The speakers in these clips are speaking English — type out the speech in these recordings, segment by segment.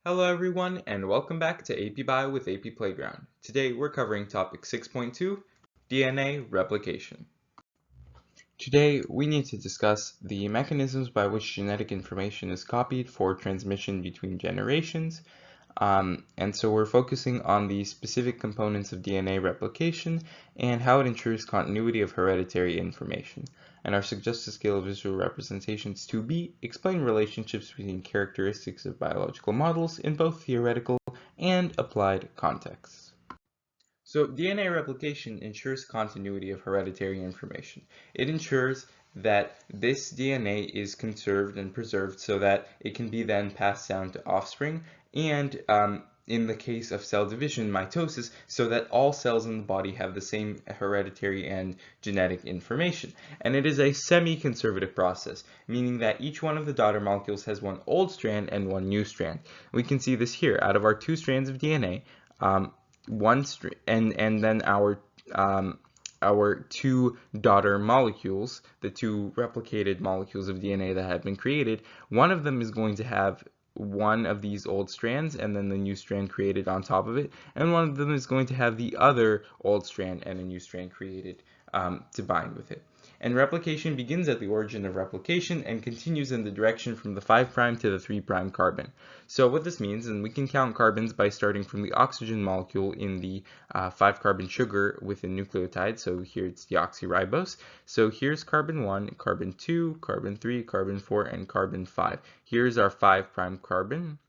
Hello everyone and welcome back to AP Bio with AP Playground. Today we're covering topic 6.2, DNA replication. Today we need to discuss the mechanisms by which genetic information is copied for transmission between generations. And so we're focusing on the specific components of DNA replication and how it ensures continuity of hereditary information. And our suggested scale of visual representations 2b explain relationships between characteristics of biological models in both theoretical and applied contexts. So DNA replication ensures continuity of hereditary information. It ensures that this DNA is conserved and preserved so that it can be then passed down to offspring, and in the case of cell division, mitosis, so that all cells in the body have the same hereditary and genetic information. And it is a semi-conservative process, meaning that each one of the daughter molecules has one old strand and one new strand. We can see this here. Out of our two strands of DNA, and then our two daughter molecules, the two replicated molecules of DNA that have been created, one of them is going to have one of these old strands and then the new strand created on top of it, and one of them is going to have the other old strand and a new strand created to bind with it. And replication begins at the origin of replication and continues in the direction from the 5' to the 3' carbon. So what this means, and we can count carbons by starting from the oxygen molecule in the 5-carbon sugar with a nucleotide. So here it's deoxyribose. So here's carbon 1, carbon 2, carbon 3, carbon 4, and carbon 5. Here's our 5' carbon.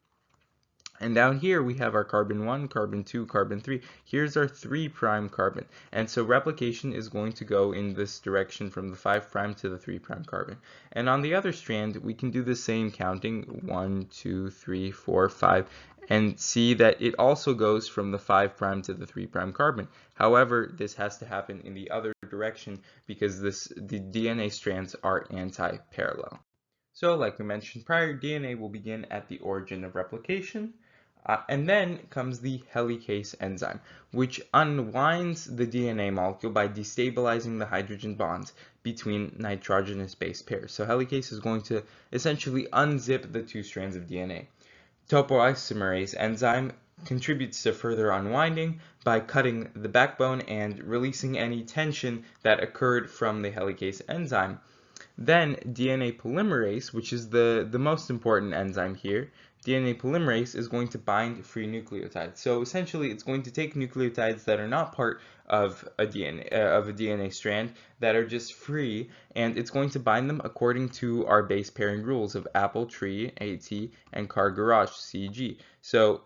And down here we have our carbon 1, carbon 2, carbon 3. Here's our 3' carbon. And so replication is going to go in this direction from the 5' to the 3' carbon. And on the other strand, we can do the same counting, 1, 2, 3, 4, 5, and see that it also goes from the 5' to the 3' carbon. However, this has to happen in the other direction because the DNA strands are anti-parallel. So like we mentioned prior, DNA will begin at the origin of replication. And then comes the helicase enzyme, which unwinds the DNA molecule by destabilizing the hydrogen bonds between nitrogenous base pairs. So helicase is going to essentially unzip the two strands of DNA. Topoisomerase enzyme contributes to further unwinding by cutting the backbone and releasing any tension that occurred from the helicase enzyme. Then DNA polymerase, which is the most important enzyme here, DNA polymerase is going to bind free nucleotides. So essentially it's going to take nucleotides that are not part of a DNA strand, that are just free, and it's going to bind them according to our base pairing rules of apple tree, AT, and car garage, CG. So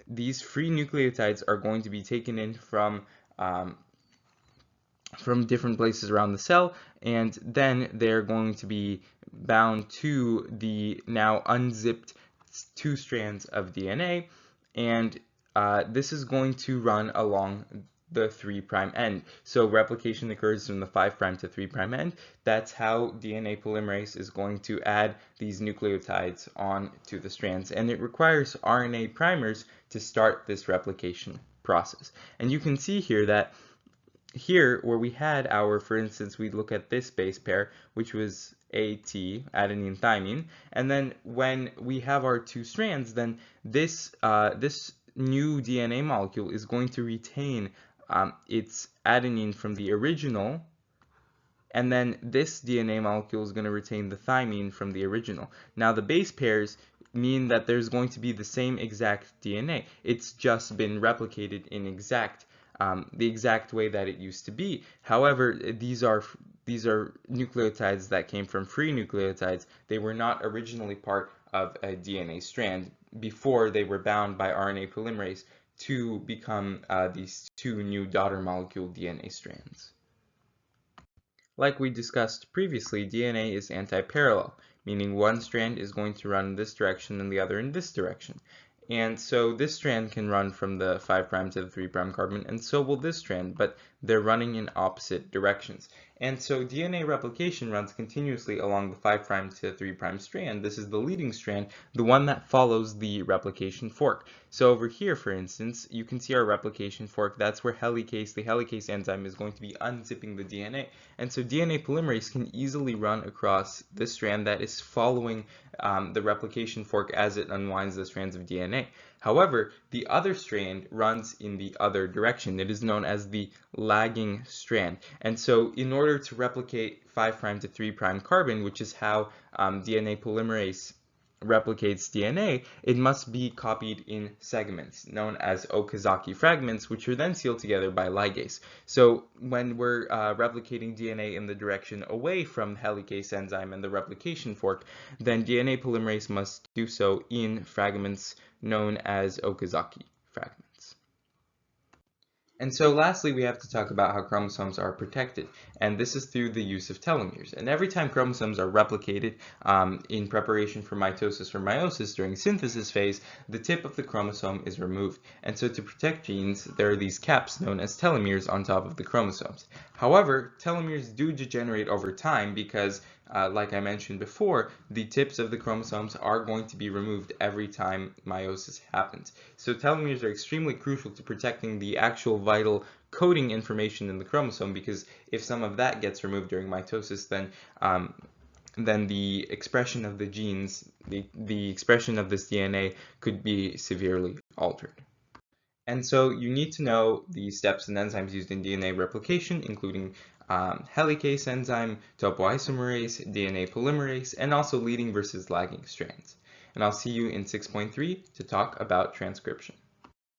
these free nucleotides are going to be taken in from different places around the cell, and then they're going to be bound to the now unzipped two strands of DNA, and this is going to run along the 3' end. So replication occurs from the 5' to 3' end. That's how DNA polymerase is going to add these nucleotides on to the strands, and it requires RNA primers to start this replication process. And you can see here that here where we had our, for instance, we look at this base pair, which was AT, adenine thymine, and then when we have our two strands, then this new DNA molecule is going to retain its adenine from the original, and then this DNA molecule is going to retain the thymine from the original. Now the base pairs mean that there's going to be the same exact DNA. It's just been replicated in the exact way that it used to be. However, these are nucleotides that came from free nucleotides. They were not originally part of a DNA strand before they were bound by RNA polymerase to become these two new daughter molecule DNA strands. Like we discussed previously, DNA is anti-parallel, meaning one strand is going to run in this direction and the other in this direction. And so this strand can run from the 5' to the 3' carbon, and so will this strand, but they're running in opposite directions. And so DNA replication runs continuously along the 5' to 3' strand. This is the leading strand, the one that follows the replication fork. So over here, for instance, you can see our replication fork. That's where the helicase enzyme is going to be unzipping the DNA. And so DNA polymerase can easily run across this strand that is following the replication fork as it unwinds the strands of DNA. However, the other strand runs in the other direction. It is known as the lagging strand. And so in order to replicate 5' to 3' carbon, which is how DNA polymerase replicates DNA, it must be copied in segments known as Okazaki fragments, which are then sealed together by ligase. So when we're replicating DNA in the direction away from the helicase enzyme and the replication fork, then DNA polymerase must do so in fragments known as Okazaki fragments. And so lastly, we have to talk about how chromosomes are protected, and this is through the use of telomeres. And every time chromosomes are replicated in preparation for mitosis or meiosis during synthesis phase, the tip of the chromosome is removed. And so to protect genes, there are these caps known as telomeres on top of the chromosomes. However, telomeres do degenerate over time because like I mentioned before, the tips of the chromosomes are going to be removed every time meiosis happens. So telomeres are extremely crucial to protecting the actual vital coding information in the chromosome, because if some of that gets removed during mitosis, then the expression of the genes, the expression of this DNA could be severely altered. And so you need to know the steps and enzymes used in DNA replication, including helicase enzyme, topoisomerase, DNA polymerase, and also leading versus lagging strands. And I'll see you in 6.3 to talk about transcription.